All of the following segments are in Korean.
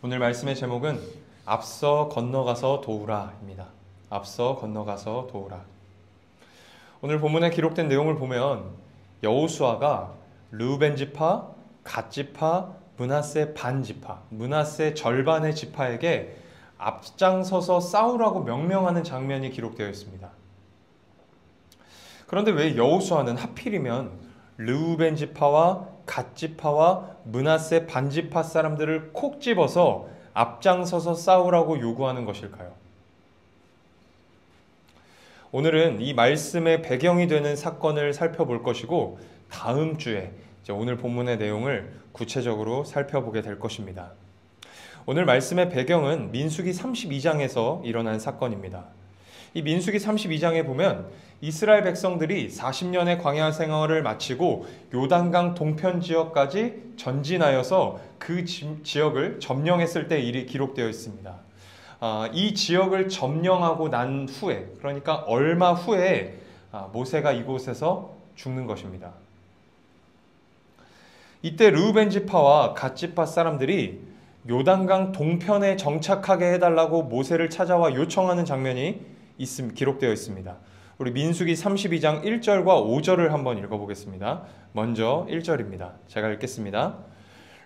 오늘 말씀의 제목은 앞서 건너가서 도우라입니다. 앞서 건너가서 도우라. 오늘 본문에 기록된 내용을 보면 여호수아가 르우벤 지파, 갓 지파, 므낫세 반 지파, 므낫세 절반의 지파에게 앞장서서 싸우라고 명령하는 장면이 기록되어 있습니다. 그런데 왜 여호수아는 하필이면 르우벤 지파와 갓 지파와 므낫세 반 지파 사람들을 콕 집어서 앞장서서 싸우라고 요구하는 것일까요? 오늘은 이 말씀의 배경이 되는 사건을 살펴볼 것이고 다음 주에 오늘 본문의 내용을 구체적으로 살펴보게 될 것입니다. 오늘 말씀의 배경은 민수기 32장에서 일어난 사건입니다. 이 민수기 32장에 보면 이스라엘 백성들이 40년의 광야 생활을 마치고 요단강 동편 지역까지 전진하여서 그 지역을 점령했을 때 일이 기록되어 있습니다. 이 지역을 점령하고 난 후에, 그러니까 얼마 후에 모세가 이곳에서 죽는 것입니다. 이때 르우벤 지파와 갓 지파 사람들이 요단강 동편에 정착하게 해달라고 모세를 찾아와 요청하는 장면이 기록되어 있습니다. 우리 민수기 32장 1절과 5절을 한번 읽어보겠습니다. 먼저 1절입니다. 제가 읽겠습니다.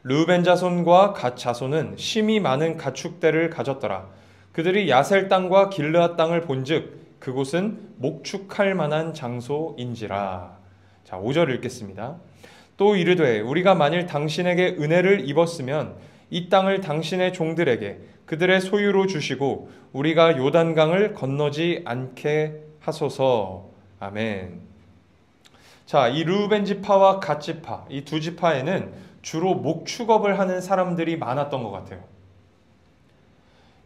르우벤 자손과 갓 자손은 심히 많은 가축대를 가졌더라. 그들이 야셀 땅과 길르앗 땅을 본즉 그곳은 목축할 만한 장소인지라. 자, 5절 읽겠습니다. 또 이르되 우리가 만일 당신에게 은혜를 입었으면 이 땅을 당신의 종들에게 그들의 소유로 주시고 우리가 요단강을 건너지 않게 하소서. 아멘. 자, 이 르우벤 지파와 갓 지파, 이 두 지파에는 주로 목축업을 하는 사람들이 많았던 것 같아요.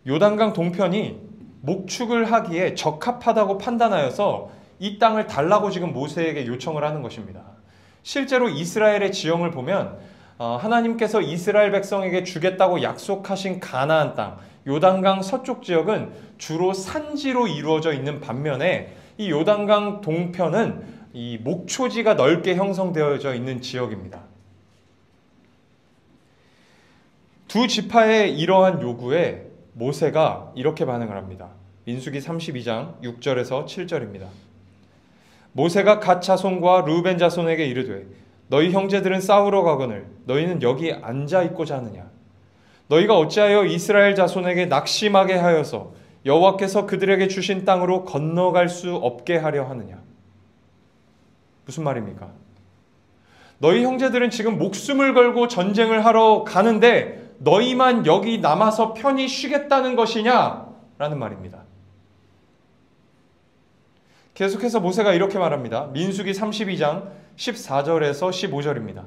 요단강 동편이 목축을 하기에 적합하다고 판단하여서 이 땅을 달라고 지금 모세에게 요청을 하는 것입니다. 실제로 이스라엘의 지형을 보면 하나님께서 이스라엘 백성에게 주겠다고 약속하신 가나안 땅, 요단강 서쪽 지역은 주로 산지로 이루어져 있는 반면에 이 요단강 동편은 이 목초지가 넓게 형성되어져 있는 지역입니다. 두 지파의 이러한 요구에 모세가 이렇게 반응을 합니다. 민수기 32장 6절에서 7절입니다. 모세가 갓 자손과 르우벤 자손에게 이르되 너희 형제들은 싸우러 가거늘 너희는 여기 앉아 있고자 하느냐? 너희가 어찌하여 이스라엘 자손에게 낙심하게 하여서 여호와께서 그들에게 주신 땅으로 건너갈 수 없게 하려 하느냐? 무슨 말입니까? 너희 형제들은 지금 목숨을 걸고 전쟁을 하러 가는데 너희만 여기 남아서 편히 쉬겠다는 것이냐? 라는 말입니다. 계속해서 모세가 이렇게 말합니다. 민수기 32장 14절에서 15절입니다.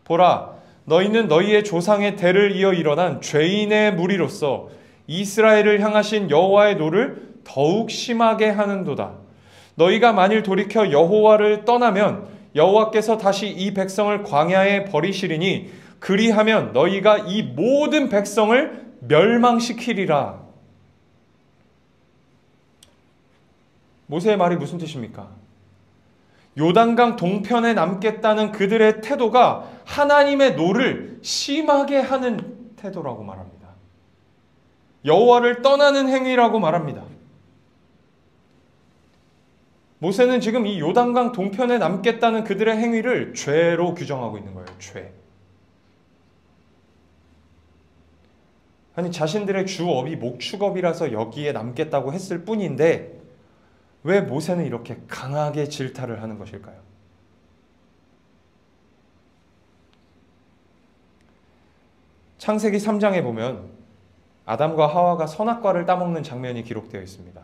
보라, 너희는 너희의 조상의 대를 이어 일어난 죄인의 무리로서 이스라엘을 향하신 여호와의 노를 더욱 심하게 하는도다. 너희가 만일 돌이켜 여호와를 떠나면 여호와께서 다시 이 백성을 광야에 버리시리니 그리하면 너희가 이 모든 백성을 멸망시키리라. 모세의 말이 무슨 뜻입니까? 요단강 동편에 남겠다는 그들의 태도가 하나님의 노를 심하게 하는 태도라고 말합니다. 여호와를 떠나는 행위라고 말합니다. 모세는 지금 이 요단강 동편에 남겠다는 그들의 행위를 죄로 규정하고 있는 거예요. 죄. 아니, 자신들의 주업이 목축업이라서 여기에 남겠다고 했을 뿐인데 왜 모세는 이렇게 강하게 질타를 하는 것일까요? 창세기 3장에 보면 아담과 하와가 선악과를 따먹는 장면이 기록되어 있습니다.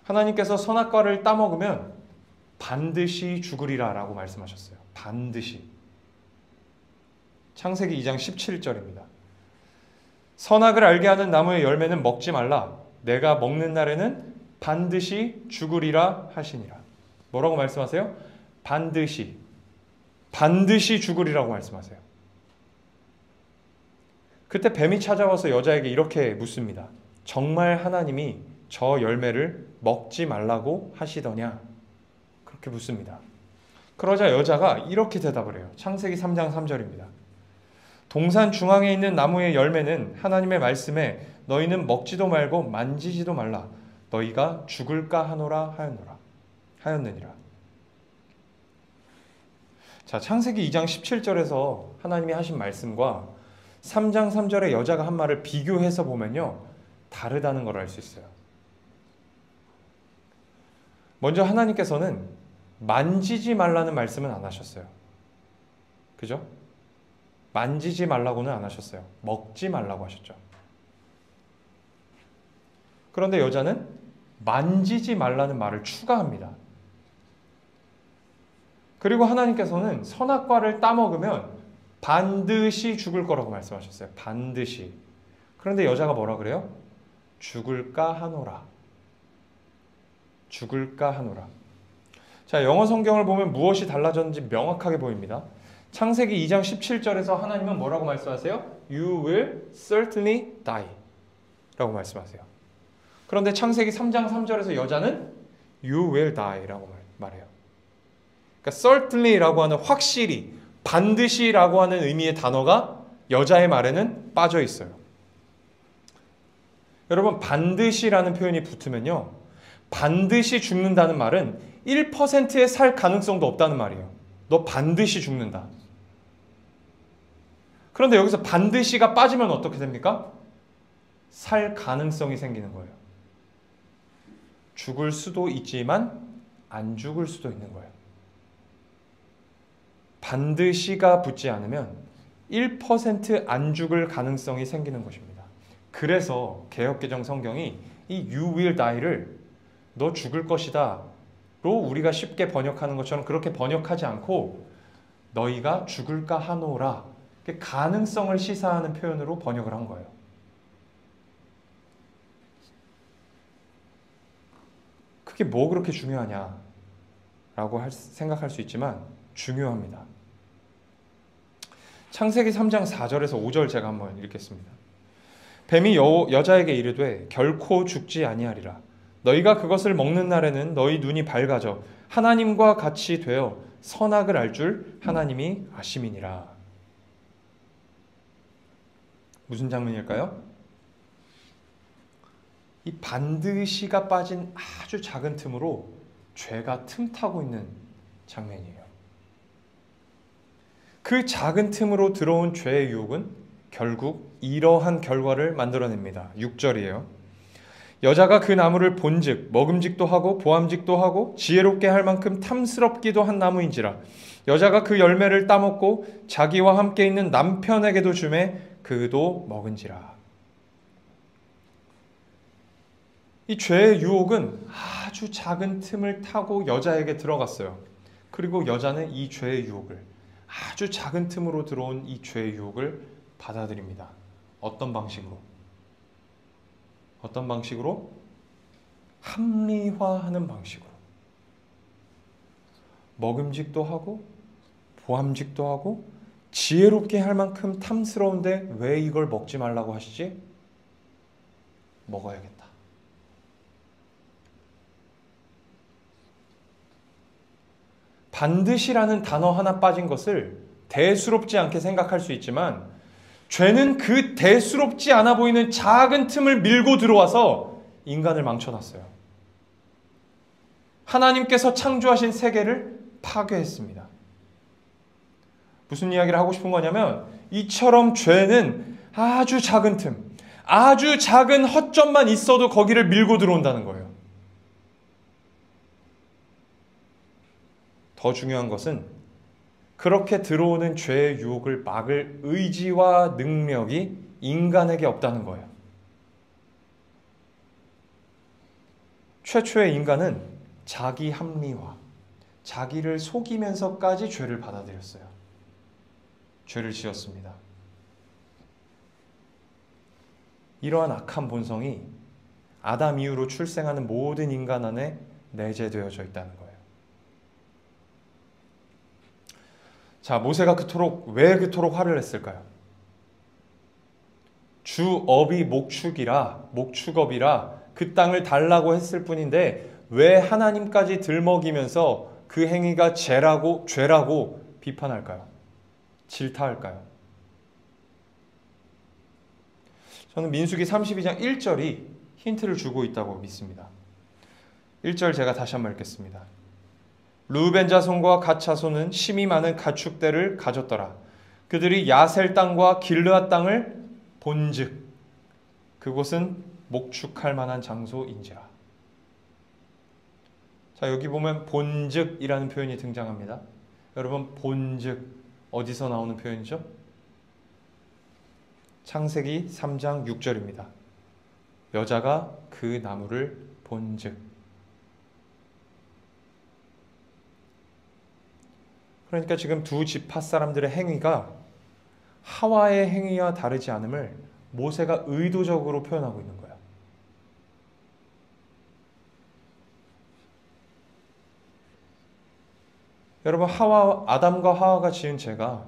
하나님께서 선악과를 따먹으면 반드시 죽으리라 라고 말씀하셨어요. 반드시. 창세기 2장 17절입니다. 선악을 알게 하는 나무의 열매는 먹지 말라. 내가 먹는 날에는 반드시 죽으리라 하시니라. 뭐라고 말씀하세요? 반드시. 반드시 죽으리라고 말씀하세요. 그때 뱀이 찾아와서 여자에게 이렇게 묻습니다. 정말 하나님이 저 열매를 먹지 말라고 하시더냐? 그렇게 묻습니다. 그러자 여자가 이렇게 대답을 해요. 창세기 3장 3절입니다. 동산 중앙에 있는 나무의 열매는 하나님의 말씀에 너희는 먹지도 말고 만지지도 말라. 너희가 죽을까 하노라 하였느니라. 자, 창세기 2장 17절에서 하나님이 하신 말씀과 3장 3절에 여자가 한 말을 비교해서 보면요, 다르다는 걸 알 수 있어요. 먼저 하나님께서는 만지지 말라는 말씀은 안 하셨어요. 그죠? 만지지 말라고는 안 하셨어요. 먹지 말라고 하셨죠. 그런데 여자는 만지지 말라는 말을 추가합니다. 그리고 하나님께서는 선악과를 따먹으면 반드시 죽을 거라고 말씀하셨어요. 반드시. 그런데 여자가 뭐라 그래요? 죽을까 하노라. 죽을까 하노라. 자, 영어 성경을 보면 무엇이 달라졌는지 명확하게 보입니다. 창세기 2장 17절에서 하나님은 뭐라고 말씀하세요? You will certainly die 라고 말씀하세요. 그런데 창세기 3장 3절에서 여자는 You will die 라고 말해요. 그러니까 certainly 라고 하는 확실히, 반드시 라고 하는 의미의 단어가 여자의 말에는 빠져 있어요. 여러분, 반드시라는 표현이 붙으면요, 반드시 죽는다는 말은 1%의 살 가능성도 없다는 말이에요. 너 반드시 죽는다. 그런데 여기서 반드시가 빠지면 어떻게 됩니까? 살 가능성이 생기는 거예요. 죽을 수도 있지만 안 죽을 수도 있는 거예요. 반드시가 붙지 않으면 1% 안 죽을 가능성이 생기는 것입니다. 그래서 개역개정 성경이 이 You will die를 너 죽을 것이다 로 우리가 쉽게 번역하는 것처럼 그렇게 번역하지 않고 너희가 죽을까 하노라, 가능성을 시사하는 표현으로 번역을 한 거예요. 그게 뭐 그렇게 중요하냐 라고 생각할 수 있지만 중요합니다. 창세기 3장 4절에서 5절 제가 한번 읽겠습니다. 뱀이 여자에게 이르되 결코 죽지 아니하리라. 너희가 그것을 먹는 날에는 너희 눈이 밝아져 하나님과 같이 되어 선악을 알 줄 하나님이 아심이니라. 무슨 장면일까요? 이 반드시가 빠진 아주 작은 틈으로 죄가 틈타고 있는 장면이에요. 그 작은 틈으로 들어온 죄의 유혹은 결국 이러한 결과를 만들어냅니다. 6절이에요. 여자가 그 나무를 본즉 먹음직도 하고 보암직도 하고 지혜롭게 할 만큼 탐스럽기도 한 나무인지라. 여자가 그 열매를 따먹고 자기와 함께 있는 남편에게도 주매 그도 먹은지라. 이 죄의 유혹은 아주 작은 틈을 타고 여자에게 들어갔어요. 그리고 여자는 이 죄의 유혹을, 아주 작은 틈으로 들어온 이 죄의 유혹을 받아들입니다. 어떤 방식으로? 어떤 방식으로? 합리화하는 방식으로. 먹음직도 하고 보암직도 하고 지혜롭게 할 만큼 탐스러운데 왜 이걸 먹지 말라고 하시지? 먹어야겠다. 반드시라는 단어 하나 빠진 것을 대수롭지 않게 생각할 수 있지만 죄는 그 대수롭지 않아 보이는 작은 틈을 밀고 들어와서 인간을 망쳐놨어요. 하나님께서 창조하신 세계를 파괴했습니다. 무슨 이야기를 하고 싶은 거냐면 이처럼 죄는 아주 작은 틈, 아주 작은 허점만 있어도 거기를 밀고 들어온다는 거예요. 더 중요한 것은 그렇게 들어오는 죄의 유혹을 막을 의지와 능력이 인간에게 없다는 거예요. 최초의 인간은 자기 합리화, 자기를 속이면서까지 죄를 받아들였어요. 죄를 지었습니다. 이러한 악한 본성이 아담 이후로 출생하는 모든 인간 안에 내재되어져 있다는 거예요. 자, 모세가 왜 그토록 화를 냈을까요? 주업이 목축업이라 그 땅을 달라고 했을 뿐인데 왜 하나님까지 들먹이면서 그 행위가 죄라고 비판할까요? 질타할까요? 저는 민수기 32장 1절이 힌트를 주고 있다고 믿습니다. 1절 제가 다시 한번 읽겠습니다. 르우벤 자손과 갓 자손은 심이 많은 가축대를 가졌더라. 그들이 야셀 땅과 길르앗 땅을 본즉 그곳은 목축할 만한 장소인지라. 자, 여기 보면 본즉이라는 표현이 등장합니다. 여러분, 본즉 어디서 나오는 표현이죠? 창세기 3장 6절입니다. 여자가 그 나무를 본즉. 그러니까 지금 두 지파 사람들의 행위가 하와의 행위와 다르지 않음을 모세가 의도적으로 표현하고 있는 거예요. 여러분, 아담과 하와가 지은 죄가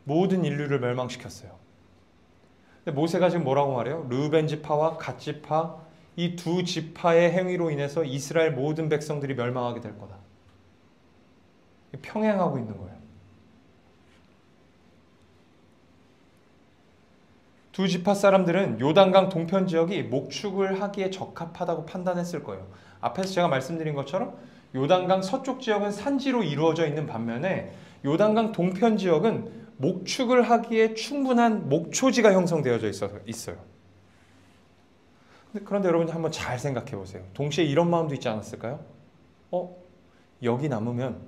모든 인류를 멸망시켰어요. 근데 모세가 지금 뭐라고 말해요? 르우벤 지파와 갓 지파, 이 두 지파의 행위로 인해서 이스라엘 모든 백성들이 멸망하게 될 거다. 평행하고 있는 거예요. 두 지파 사람들은 요단강 동편 지역이 목축을 하기에 적합하다고 판단했을 거예요. 앞에서 제가 말씀드린 것처럼 요단강 서쪽 지역은 산지로 이루어져 있는 반면에 요단강 동편 지역은 목축을 하기에 충분한 목초지가 형성되어져 있어요. 그런데 여러분 한번 잘 생각해 보세요. 동시에 이런 마음도 있지 않았을까요? 여기 남으면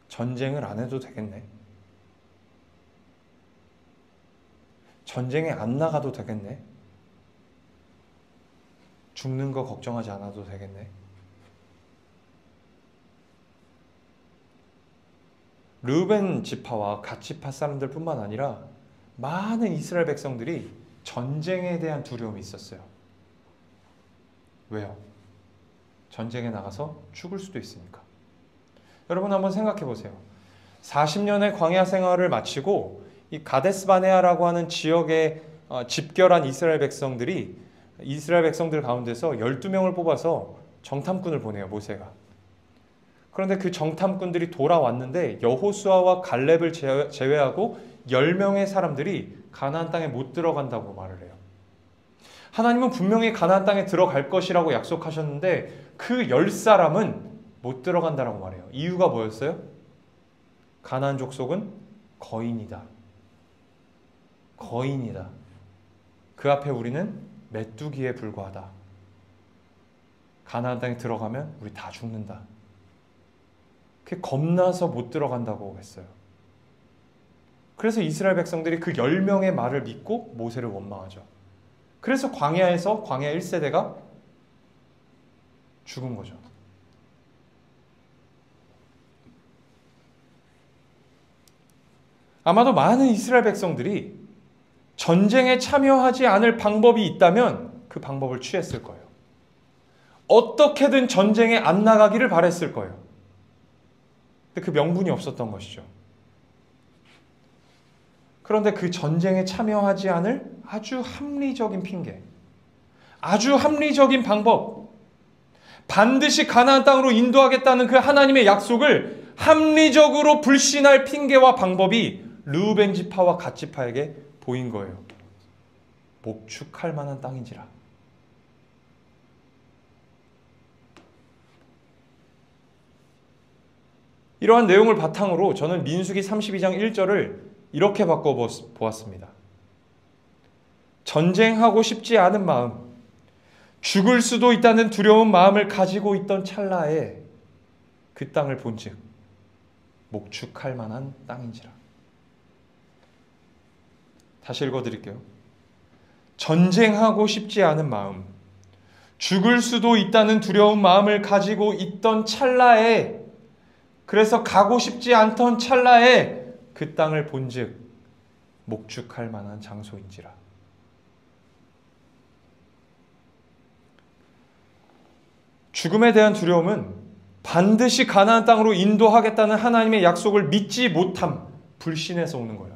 전쟁을 안 해도 되겠네. 전쟁에 안 나가도 되겠네. 죽는 거 걱정하지 않아도 되겠네. 르우벤 지파와 갓 지파 사람들 뿐만 아니라 많은 이스라엘 백성들이 전쟁에 대한 두려움이 있었어요. 왜요? 전쟁에 나가서 죽을 수도 있으니까. 여러분 한번 생각해 보세요. 40년의 광야 생활을 마치고 이 가데스 바네아라고 하는 지역에 집결한 이스라엘 백성들 가운데서 12명을 뽑아서 정탐꾼을 보내요, 모세가. 그런데 그 정탐꾼들이 돌아왔는데 여호수아와 갈렙을 제외하고 10명의 사람들이 가나안 땅에 못 들어간다고 말을 해요. 하나님은 분명히 가나안 땅에 들어갈 것이라고 약속하셨는데 그 10사람은 못 들어간다라고 말해요. 이유가 뭐였어요? 가나안 족속은 거인이다. 거인이다. 그 앞에 우리는 메뚜기에 불과하다. 가나안 땅에 들어가면 우리 다 죽는다. 그게 겁나서 못 들어간다고 했어요. 그래서 이스라엘 백성들이 그 10명의 말을 믿고 모세를 원망하죠. 그래서 광야에서 광야 1세대가 죽은 거죠. 아마도 많은 이스라엘 백성들이 전쟁에 참여하지 않을 방법이 있다면 그 방법을 취했을 거예요. 어떻게든 전쟁에 안 나가기를 바랬을 거예요. 근데 그 명분이 없었던 것이죠. 그런데 그 전쟁에 참여하지 않을 아주 합리적인 핑계, 아주 합리적인 방법, 반드시 가나안 땅으로 인도하겠다는 그 하나님의 약속을 합리적으로 불신할 핑계와 방법이 르우벤 지파와 갓 지파에게 보인 거예요. 목축할 만한 땅인지라. 이러한 내용을 바탕으로 저는 민수기 32장 1절을 이렇게 바꿔보았습니다. 전쟁하고 싶지 않은 마음, 죽을 수도 있다는 두려운 마음을 가지고 있던 찰나에 그 땅을 본즉 목축할 만한 땅인지라. 다시 읽어드릴게요. 전쟁하고 싶지 않은 마음, 죽을 수도 있다는 두려운 마음을 가지고 있던 찰나에, 그래서 가고 싶지 않던 찰나에 그 땅을 본즉 목축할 만한 장소인지라. 죽음에 대한 두려움은 반드시 가나안 땅으로 인도하겠다는 하나님의 약속을 믿지 못함, 불신에서 오는 거예요.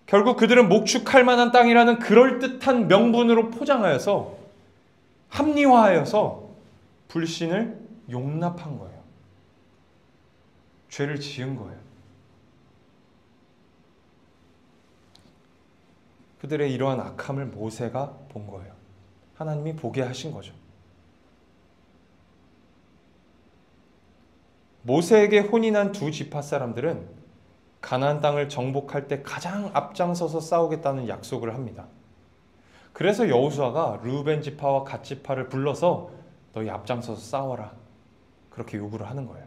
결국 그들은 목축할 만한 땅이라는 그럴듯한 명분으로 포장하여서 합리화하여서 불신을 용납한 거예요. 죄를 지은 거예요. 그들의 이러한 악함을 모세가 본 거예요. 하나님이 보게 하신 거죠. 모세에게 혼인한 두 지파 사람들은 가나안 땅을 정복할 때 가장 앞장서서 싸우겠다는 약속을 합니다. 그래서 여호수아가 르우벤 지파와 갓 지파를 불러서 너희 앞장서서 싸워라, 그렇게 요구를 하는 거예요.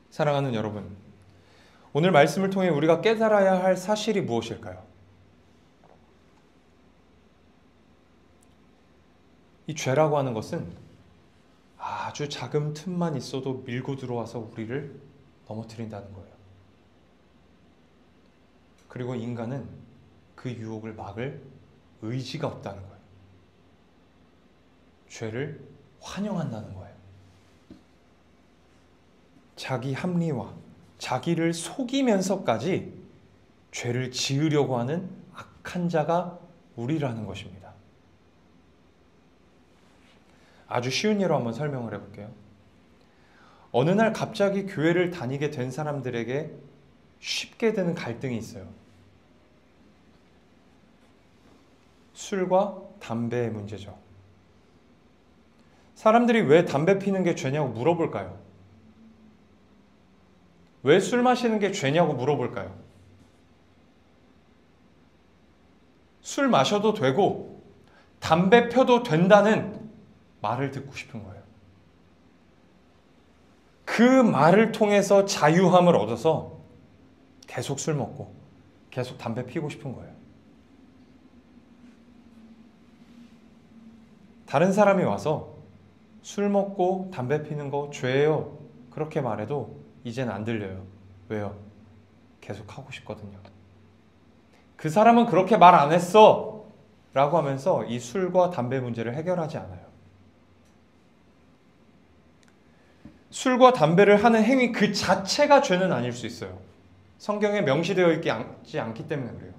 사랑하는 여러분, 오늘 말씀을 통해 우리가 깨달아야 할 사실이 무엇일까요? 이 죄라고 하는 것은 아주 작은 틈만 있어도 밀고 들어와서 우리를 넘어뜨린다는 거예요. 그리고 인간은 그 유혹을 막을 의지가 없다는 거예요. 죄를 환영한다는 거예요. 자기 합리화, 자기를 속이면서까지 죄를 지으려고 하는 악한 자가 우리라는 것입니다. 아주 쉬운 예로 한번 설명을 해볼게요. 어느 날 갑자기 교회를 다니게 된 사람들에게 쉽게 드는 갈등이 있어요. 술과 담배의 문제죠. 사람들이 왜 담배 피는 게 죄냐고 물어볼까요? 왜 술 마시는 게 죄냐고 물어볼까요? 술 마셔도 되고 담배 펴도 된다는 말을 듣고 싶은 거예요. 그 말을 통해서 자유함을 얻어서 계속 술 먹고 계속 담배 피우고 싶은 거예요. 다른 사람이 와서 술 먹고 담배 피는 거 죄예요, 그렇게 말해도 이젠 안 들려요. 왜요? 계속 하고 싶거든요. 그 사람은 그렇게 말 안 했어 라고 하면서 이 술과 담배 문제를 해결하지 않아요. 술과 담배를 하는 행위 그 자체가 죄는 아닐 수 있어요. 성경에 명시되어 있지 않기 때문에 그래요.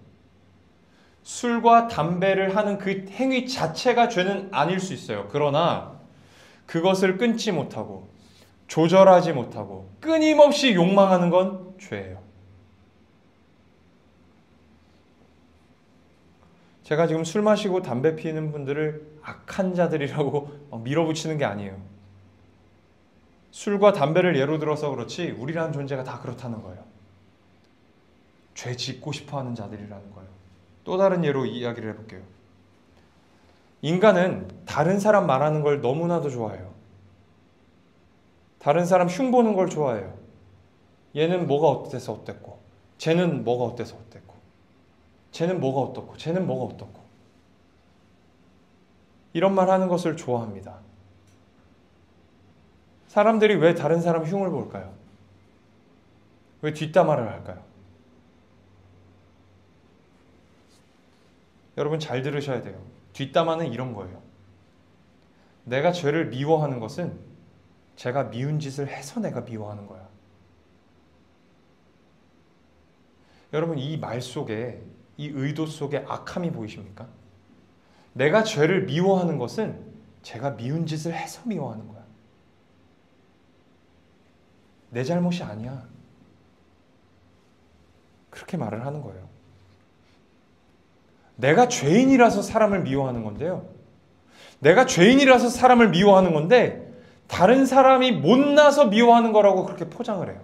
술과 담배를 하는 그 행위 자체가 죄는 아닐 수 있어요. 그러나 그것을 끊지 못하고 조절하지 못하고 끊임없이 욕망하는 건 죄예요. 제가 지금 술 마시고 담배 피우는 분들을 악한 자들이라고 밀어붙이는 게 아니에요. 술과 담배를 예로 들어서 그렇지 우리라는 존재가 다 그렇다는 거예요. 죄 짓고 싶어하는 자들이라는 거예요. 또 다른 예로 이야기를 해볼게요. 인간은 다른 사람 말하는 걸 너무나도 좋아해요. 다른 사람 흉보는 걸 좋아해요. 얘는 뭐가 어때서 어땠고, 쟤는 뭐가 어때서 어땠고, 쟤는 뭐가 어떻고, 쟤는 뭐가 어떻고, 이런 말 하는 것을 좋아합니다. 사람들이 왜 다른 사람 흉을 볼까요? 왜 뒷담화를 할까요? 여러분 잘 들으셔야 돼요. 뒷담화는 이런 거예요. 내가 죄를 미워하는 것은 제가 미운 짓을 해서 내가 미워하는 거야. 여러분 이 말 속에, 이 의도 속에 악함이 보이십니까? 내가 죄를 미워하는 것은 제가 미운 짓을 해서 미워하는 거야. 내 잘못이 아니야. 그렇게 말을 하는 거예요. 내가 죄인이라서 사람을 미워하는 건데요. 내가 죄인이라서 사람을 미워하는 건데 다른 사람이 못나서 미워하는 거라고 그렇게 포장을 해요.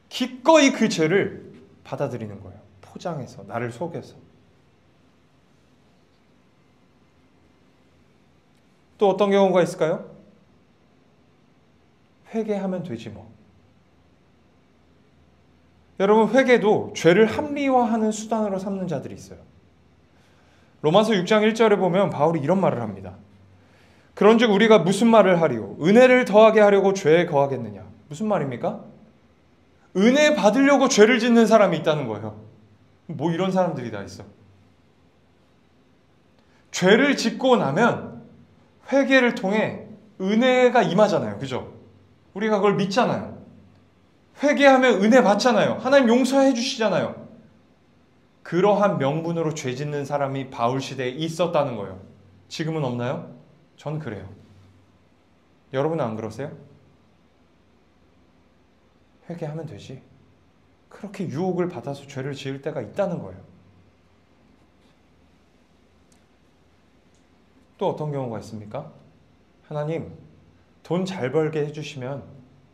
기꺼이 그 죄를 받아들이는 거예요. 포장해서, 나를 속여서. 또 어떤 경우가 있을까요? 회개하면 되지 뭐. 여러분 회개도 죄를 합리화하는 수단으로 삼는 자들이 있어요. 로마서 6장 1절에 보면 바울이 이런 말을 합니다. 그런즉 우리가 무슨 말을 하리요? 은혜를 더하게 하려고 죄에 거하겠느냐? 무슨 말입니까? 은혜 받으려고 죄를 짓는 사람이 있다는 거예요. 뭐 이런 사람들이 다 있어. 죄를 짓고 나면 회개를 통해 은혜가 임하잖아요. 그죠? 우리가 그걸 믿잖아요. 회개하면 은혜 받잖아요. 하나님 용서해 주시잖아요. 그러한 명분으로 죄 짓는 사람이 바울 시대에 있었다는 거예요. 지금은 없나요? 전 그래요. 여러분은 안 그러세요? 회개하면 되지. 그렇게 유혹을 받아서 죄를 지을 때가 있다는 거예요. 또 어떤 경우가 있습니까? 하나님, 돈 잘 벌게 해주시면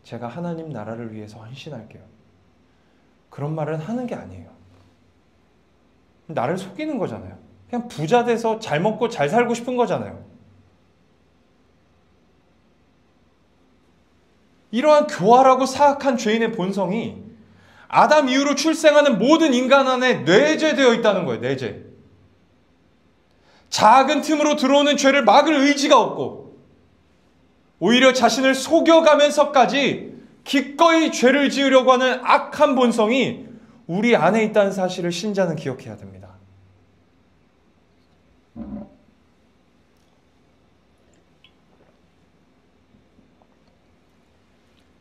제가 하나님 나라를 위해서 헌신할게요. 그런 말은 하는 게 아니에요. 나를 속이는 거잖아요. 그냥 부자 돼서 잘 먹고 잘 살고 싶은 거잖아요. 이러한 교활하고 사악한 죄인의 본성이 아담 이후로 출생하는 모든 인간 안에 내재되어 있다는 거예요. 내재. 작은 틈으로 들어오는 죄를 막을 의지가 없고 오히려 자신을 속여가면서까지 기꺼이 죄를 지으려고 하는 악한 본성이 우리 안에 있다는 사실을 신자는 기억해야 됩니다.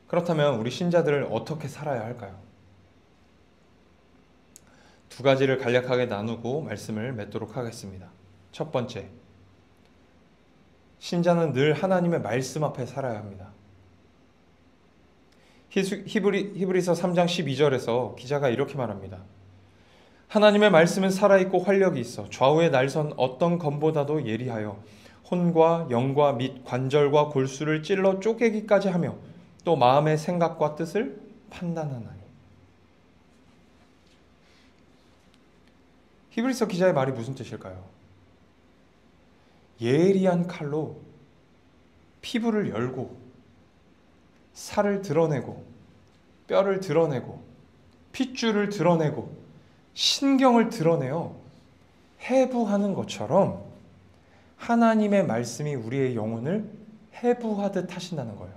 그렇다면 우리 신자들을 어떻게 살아야 할까요? 두 가지를 간략하게 나누고 말씀을 맺도록 하겠습니다. 첫 번째, 신자는 늘 하나님의 말씀 앞에 살아야 합니다. 히브리서 3장 12절에서 기자가 이렇게 말합니다. 하나님의 말씀은 살아있고 활력이 있어 좌우의 날선 어떤 검보다도 예리하여 혼과 영과 및 관절과 골수를 찔러 쪼개기까지 하며 또 마음의 생각과 뜻을 판단하나니. 히브리서 기자의 말이 무슨 뜻일까요? 예리한 칼로 피부를 열고 살을 드러내고 뼈를 드러내고 핏줄을 드러내고 신경을 드러내어 해부하는 것처럼 하나님의 말씀이 우리의 영혼을 해부하듯 하신다는 거예요.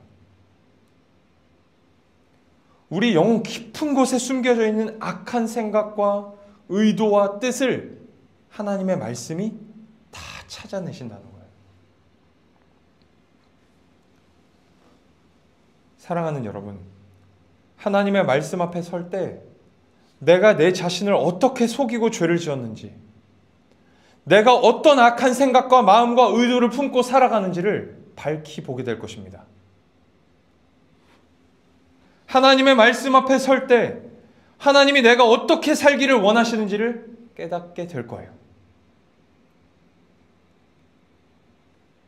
우리 영혼 깊은 곳에 숨겨져 있는 악한 생각과 의도와 뜻을 하나님의 말씀이 다 찾아내신다는 거예요. 사랑하는 여러분, 하나님의 말씀 앞에 설 때 내가 내 자신을 어떻게 속이고 죄를 지었는지, 내가 어떤 악한 생각과 마음과 의도를 품고 살아가는지를 밝히 보게 될 것입니다. 하나님의 말씀 앞에 설 때 하나님이 내가 어떻게 살기를 원하시는지를 깨닫게 될 거예요.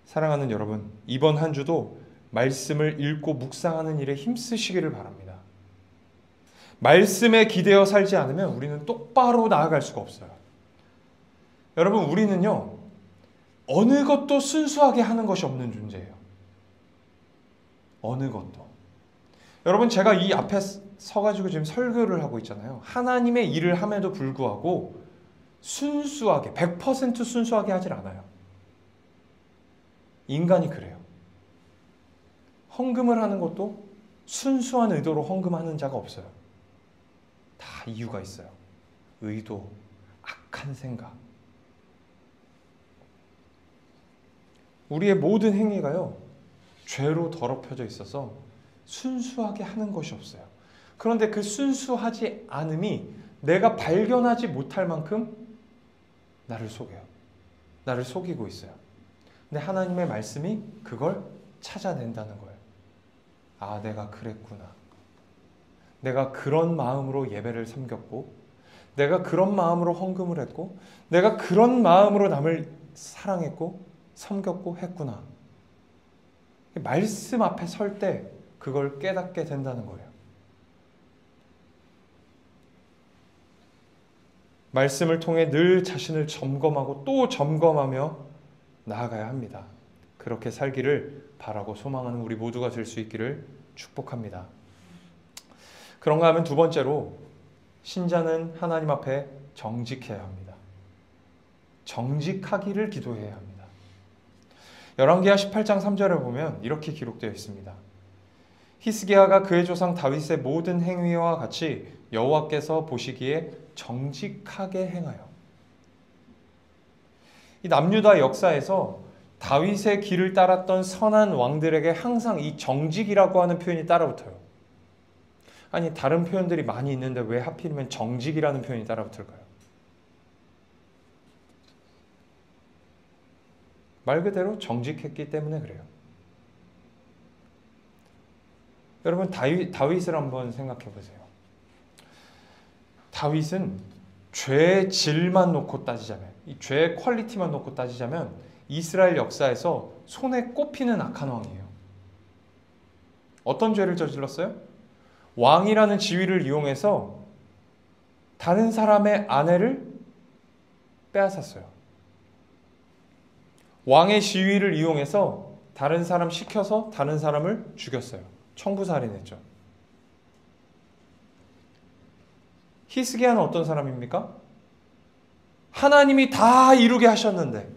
사랑하는 여러분, 이번 한 주도 말씀을 읽고 묵상하는 일에 힘쓰시기를 바랍니다. 말씀에 기대어 살지 않으면 우리는 똑바로 나아갈 수가 없어요. 여러분, 우리는요, 어느 것도 순수하게 하는 것이 없는 존재예요. 어느 것도. 여러분, 제가 이 앞에 서가지고 지금 설교를 하고 있잖아요. 하나님의 일을 함에도 불구하고 순수하게, 100% 순수하게 하질 않아요. 인간이 그래요. 헌금을 하는 것도 순수한 의도로 헌금하는 자가 없어요. 다 이유가 있어요. 의도, 악한 생각. 우리의 모든 행위가요, 죄로 더럽혀져 있어서 순수하게 하는 것이 없어요. 그런데 그 순수하지 않음이 내가 발견하지 못할 만큼 나를 속여요. 나를 속이고 있어요. 근데 하나님의 말씀이 그걸 찾아낸다는 거예요. 아, 내가 그랬구나. 내가 그런 마음으로 예배를 섬겼고, 내가 그런 마음으로 헌금을 했고, 내가 그런 마음으로 남을 사랑했고 섬겼고 했구나. 말씀 앞에 설 때 그걸 깨닫게 된다는 거예요. 말씀을 통해 늘 자신을 점검하고 또 점검하며 나아가야 합니다. 그렇게 살기를 바라고 소망하는 우리 모두가 될 수 있기를 축복합니다. 그런가 하면 두 번째로, 신자는 하나님 앞에 정직해야 합니다. 정직하기를 기도해야 합니다. 열왕기하 18장 3절에 보면 이렇게 기록되어 있습니다. 히스기야가 그의 조상 다윗의 모든 행위와 같이 여호와께서 보시기에 정직하게 행하여. 이 남유다 역사에서 다윗의 길을 따랐던 선한 왕들에게 항상 이 정직이라고 하는 표현이 따라붙어요. 아니, 다른 표현들이 많이 있는데 왜 하필이면 정직이라는 표현이 따라붙을까요? 말 그대로 정직했기 때문에 그래요. 여러분 다윗을 한번 생각해 보세요. 다윗은 죄의 질만 놓고 따지자면, 이 죄의 퀄리티만 놓고 따지자면 이스라엘 역사에서 손에 꼽히는 악한 왕이에요. 어떤 죄를 저질렀어요? 왕이라는 지위를 이용해서 다른 사람의 아내를 빼앗았어요. 왕의 지위를 이용해서 다른 사람 시켜서 다른 사람을 죽였어요. 청부살인했죠. 히스기야는 어떤 사람입니까? 하나님이 다 이루게 하셨는데,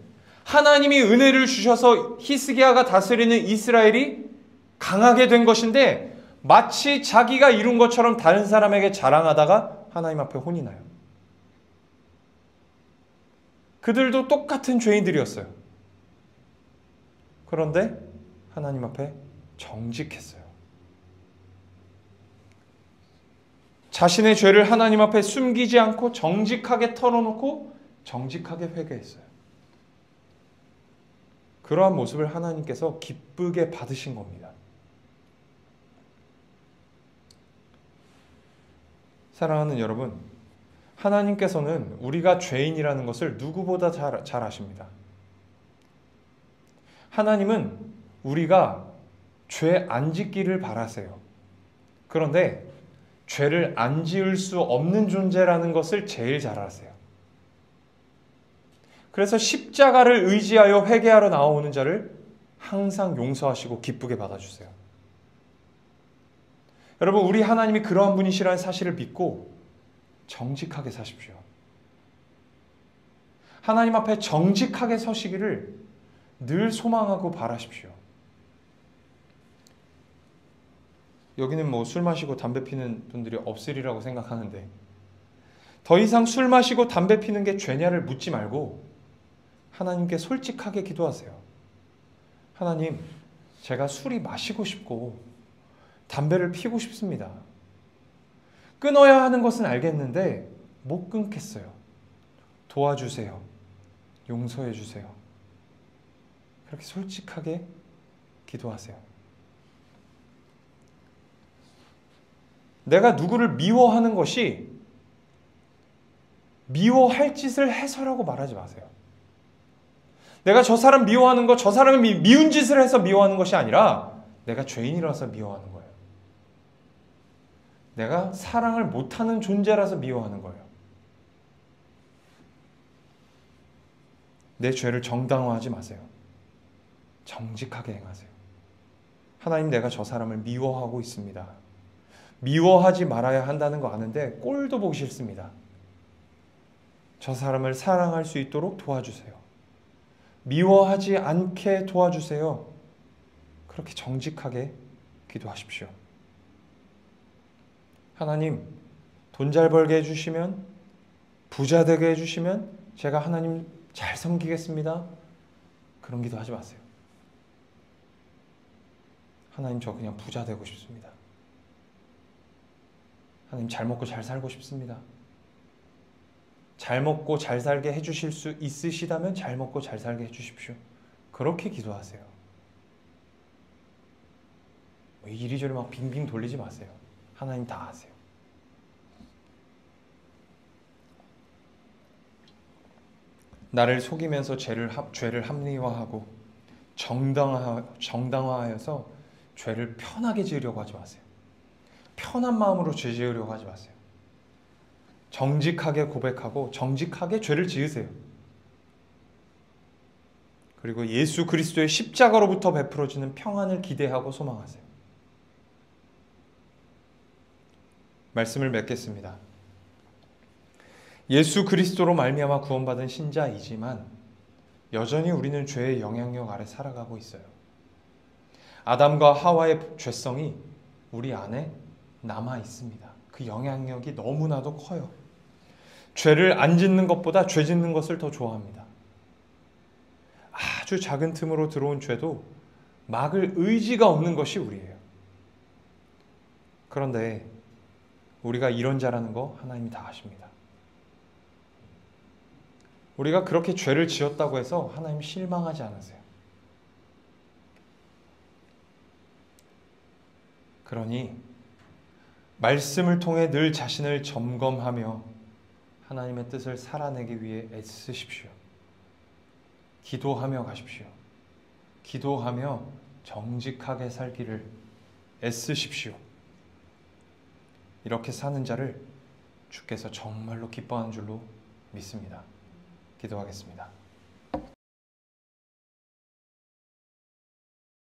하나님이 은혜를 주셔서 히스기야가 다스리는 이스라엘이 강하게 된 것인데, 마치 자기가 이룬 것처럼 다른 사람에게 자랑하다가 하나님 앞에 혼이 나요. 그들도 똑같은 죄인들이었어요. 그런데 하나님 앞에 정직했어요. 자신의 죄를 하나님 앞에 숨기지 않고 정직하게 털어놓고 정직하게 회개했어요. 그러한 모습을 하나님께서 기쁘게 받으신 겁니다. 사랑하는 여러분, 하나님께서는 우리가 죄인이라는 것을 누구보다 잘 아십니다. 하나님은 우리가 죄 안 짓기를 바라세요. 그런데 죄를 안 지을 수 없는 존재라는 것을 제일 잘 아세요. 그래서 십자가를 의지하여 회개하러 나오는 자를 항상 용서하시고 기쁘게 받아주세요. 여러분, 우리 하나님이 그러한 분이시라는 사실을 믿고 정직하게 사십시오. 하나님 앞에 정직하게 서시기를 늘 소망하고 바라십시오. 여기는 뭐 술 마시고 담배 피는 분들이 없으리라고 생각하는데, 더 이상 술 마시고 담배 피는 게 죄냐를 묻지 말고 하나님께 솔직하게 기도하세요. 하나님, 제가 술이 마시고 싶고 담배를 피우고 싶습니다. 끊어야 하는 것은 알겠는데 못 끊겠어요. 도와주세요. 용서해 주세요. 그렇게 솔직하게 기도하세요. 내가 누구를 미워하는 것이 미워할 짓을 해서라고 말하지 마세요. 내가 저 사람 미워하는 거, 저 사람이 미운 짓을 해서 미워하는 것이 아니라 내가 죄인이라서 미워하는 거예요. 내가 사랑을 못하는 존재라서 미워하는 거예요. 내 죄를 정당화하지 마세요. 정직하게 행하세요. 하나님, 내가 저 사람을 미워하고 있습니다. 미워하지 말아야 한다는 거 아는데 꼴도 보기 싫습니다. 저 사람을 사랑할 수 있도록 도와주세요. 미워하지 않게 도와주세요. 그렇게 정직하게 기도하십시오. 하나님, 돈 잘 벌게 해주시면, 부자 되게 해주시면 제가 하나님 잘 섬기겠습니다. 그런 기도 하지 마세요. 하나님, 저 그냥 부자 되고 싶습니다. 하나님, 잘 먹고 잘 살고 싶습니다. 잘 먹고 잘 살게 해주실 수 있으시다면 잘 먹고 잘 살게 해주십시오. 그렇게 기도하세요. 이리저리 막 빙빙 돌리지 마세요. 하나님 다 아세요. 나를 속이면서 죄를 합리화하고 정당화하여서 죄를 편하게 지으려고 하지 마세요. 편한 마음으로 죄 지으려고 하지 마세요. 정직하게 고백하고 정직하게 죄를 지으세요. 그리고 예수 그리스도의 십자가로부터 베풀어지는 평안을 기대하고 소망하세요. 말씀을 맺겠습니다. 예수 그리스도로 말미암아 구원받은 신자이지만 여전히 우리는 죄의 영향력 아래 살아가고 있어요. 아담과 하와의 죄성이 우리 안에 남아 있습니다. 그 영향력이 너무나도 커요. 죄를 안 짓는 것보다 죄 짓는 것을 더 좋아합니다. 아주 작은 틈으로 들어온 죄도 막을 의지가 없는 것이 우리예요. 그런데 우리가 이런 자라는 거 하나님이 다 아십니다. 우리가 그렇게 죄를 지었다고 해서 하나님 실망하지 않으세요. 그러니 말씀을 통해 늘 자신을 점검하며 하나님의 뜻을 살아내기 위해 애쓰십시오. 기도하며 가십시오. 기도하며 정직하게 살기를 애쓰십시오. 이렇게 사는 자를 주께서 정말로 기뻐하는 줄로 믿습니다. 기도하겠습니다.